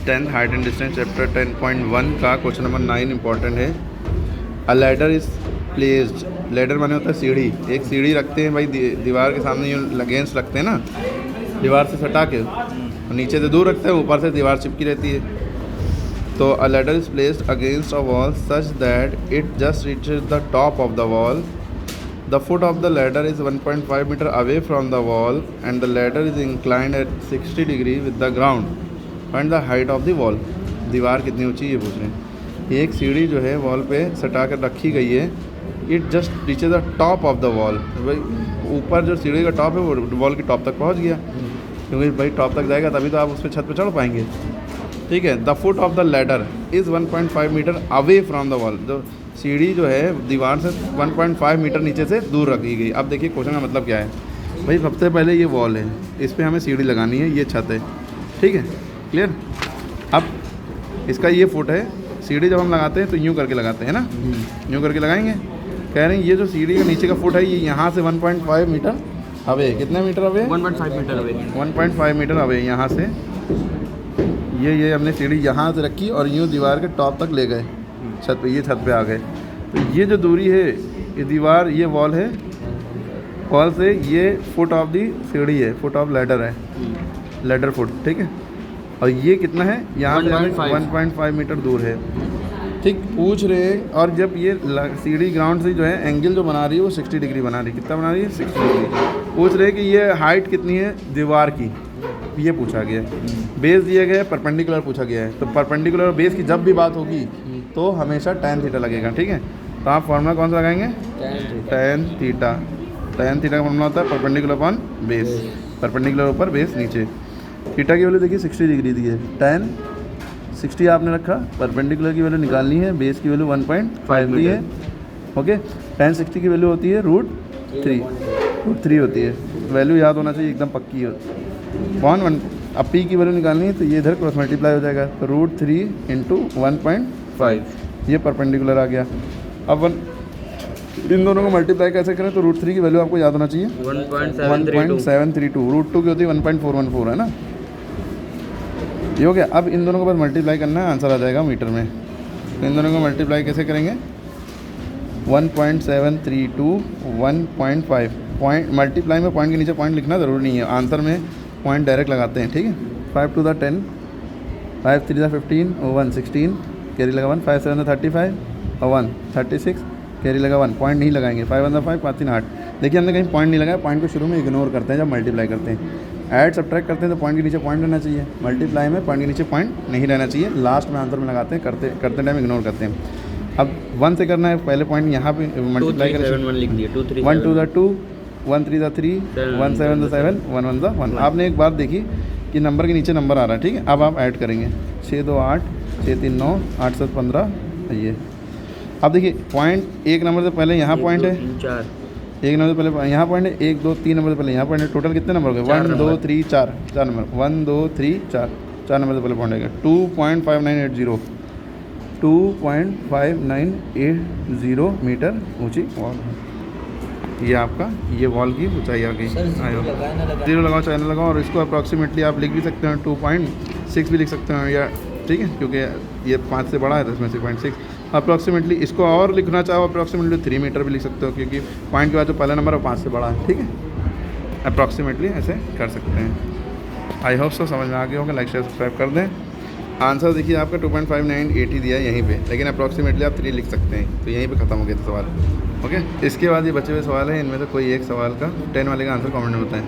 10th height and distance chapter 10.1 का question number 9 important है। अ ladder is placed, ladder माने होता है सीढ़ी। एक सीढ़ी रखते हैं भाई दीवार के सामने, ये अगेंस्ट रखते हैं ना, दीवार से सटा के, नीचे से दूर रखते हैं, ऊपर से दीवार चिपकी रहती है। तो अ ladder is placed against a wall such that it just reaches the top of the wall. The foot of the ladder is 1.5 meter away from the wall and the ladder is inclined at 60 degree with the ground. Find the height of the wall. दीवार कितनी ऊंची ये पूछ रहे हैं। एक सीढ़ी जो है वॉल पे सटा कर रखी गई है। It just reaches the top of the wall. भाई ऊपर जो सीढ़ी का टॉप है वो वॉल की टॉप तक पहुंच गया, क्योंकि भाई टॉप तक जाएगा तभी तो आप उस पर छत पे चढ़ पाएंगे। ठीक है। The foot of the ladder is 1.5 metre away from the wall. जो सीढ़ी जो है दीवार से 1.5 मीटर नीचे से दूर रखी गई। अब देखिए क्वेश्चन का मतलब क्या है। भाई सबसे पहले ये वॉल है, इस पर हमें सीढ़ी लगानी है, ये छत है, ठीक है, क्लियर। अब इसका ये फुट है, सीढ़ी जब हम लगाते हैं तो यूँ करके लगाते हैं ना, यूँ करके लगाएंगे। कह रहे हैं ये जो सीढ़ी का नीचे का फुट है ये यहाँ से 1.5 मीटर अवे, कितने metre away? 1.5 metre away. 1.5 metre away यहाँ से। ये हमने सीढ़ी यहाँ से रखी और यूँ दीवार के टॉप तक ले गए, छत पे, ये छत पे आ गए। तो ये जो दूरी है, ये दीवार, ये वॉल है, वॉल से ये फुट ऑफ दी सीढ़ी है, फुट ऑफ लैडर है, लैडर फुट, ठीक है। और ये कितना है, यहाँ से 1.5 मीटर दूर है, ठीक। पूछ रहे हैं, और जब ये सीढ़ी ग्राउंड से जो है एंगल जो बना रही है वो 60 डिग्री बना रही है। कितना बना रही है? 60 डिग्री। पूछ रहे हैं कि ये हाइट कितनी है दीवार की, ये पूछा गया है। बेस दिया गया है, परपेंडिकुलर पूछा गया है। तो परपेंडिकुलर और बेस की जब भी बात होगी तो हमेशा tan थीटा लगेगा, ठीक है। तो आप फॉर्मूला कौन सा लगाएंगे? tan theta. tan थीटा का फॉर्मूला होता है परपेंडिकुलर अपॉन बेस, परपेंडिकुलर ऊपर बेस नीचे। थीटा की वैल्यू देखिए 60 डिग्री दी है, tan 60 आपने रखा, परपेंडिकुलर की वैल्यू निकालनी है, बेस की वैल्यू 1.5 दी है, ओके। tan 60 की वैल्यू होती है √3 होती है। वैल्यू याद होना चाहिए, एकदम पक्की हो। 1 अब पी की वैल्यू निकालनी है तो ये इधर क्रॉस मल्टीप्लाई हो जाएगा, तो √3 × 1.5, ये परपेंडिकुलर आ गया। अब इन दोनों को मल्टीप्लाई कैसे करें? तो √3 की वैल्यू आपको याद होना चाहिए 1.732, √2 की होती है 1.414, है ना। ये हो गया। अब इन दोनों को बस मल्टीप्लाई करना है, आंसर आ जाएगा मीटर में। तो इन दोनों को मल्टीप्लाई कैसे करेंगे? 1.732 1.5, पॉइंट मल्टीप्लाई में पॉइंट के नीचे पॉइंट लिखना ज़रूरी नहीं है, आंसर में पॉइंट डायरेक्ट लगाते हैं, ठीक है। 5 × 10, 5 × 3 = 15, 1 16, कैरी लगा 1, 5 × 7 = 35, 1 36, कैरी लगा 1, पॉइंट नहीं लगाएंगे, 5 × 1 = 5, 5 × 3 = 8। देखिए हमने कहीं पॉइंट नहीं लगाया, पॉइंट को शुरू में इग्नोर करते हैं जब मल्टीप्लाई करते हैं। ऐड सब्ट्रैक्ट करते हैं तो पॉइंट के नीचे पॉइंट रहना चाहिए, मल्टीप्लाई में पॉइंट के नीचे पॉइंट नहीं रहना चाहिए, लास्ट में आंसर में लगाते हैं, करते टाइम इग्नोर करते हैं। अब 1 से करना है, पहले पॉइंट यहाँ पे मल्टीप्लाई करें, 1 2 2, 1 3 3, 1 7 7, 1 1 1। आपने एक बात देखी कि नंबर के नीचे नंबर आ रहा है, ठीक है। अब आप ऐड करेंगे 6 2 8, 6 3 9, 8 7 15, ये। अब देखिए पॉइंट एक नंबर से पहले यहाँ पॉइंट है, एक नंबर से पहले यहाँ पॉइंट है, 1 2 3 नंबर से पहले यहाँ पॉइंट है। टोटल कितने नंबर हो गए? 1 2 3 4, 4 नंबर, 1 2 3 4 नंबर से पहले पॉइंट आएगा। 2.5980, 2.5980 मीटर ऊँची वॉल है। ये आपका ये वॉल की ऊंचाई आ गई। जीरो लगाओ चाहे ना लगाओ, और इसको अप्रॉक्सीमेटली आप लिख भी सकते हैं 2.6 भी लिख सकते हैं, या ठीक है, क्योंकि ये 5 से बड़ा है तो इसमें 6.6 अप्रॉक्सीमेटली। इसको और लिखना चाहो अप्रॉक्सीमेटली 3 मीटर भी लिख सकते हो, क्योंकि पॉइंट के बाद जो पहला नंबर है 5 से बड़ा है, ठीक है। अप्रॉक्सीमेटली ऐसे कर सकते हैं। आई होप सो समझ में आ गया होगा। लाइक शेयर सब्सक्राइब कर दें। आंसर देखिए आपका 2.5980 दिया है यहीं पे, लेकिन अप्रॉक्सीमेटली आप 3 लिख सकते हैं, तो यहीं पे ख़त्म हो गया था सवाल, ओके। इसके बाद ये बचे हुए सवाल हैं, इनमें से कोई एक सवाल का 10 वाले का आंसर कमेंट में बताएं।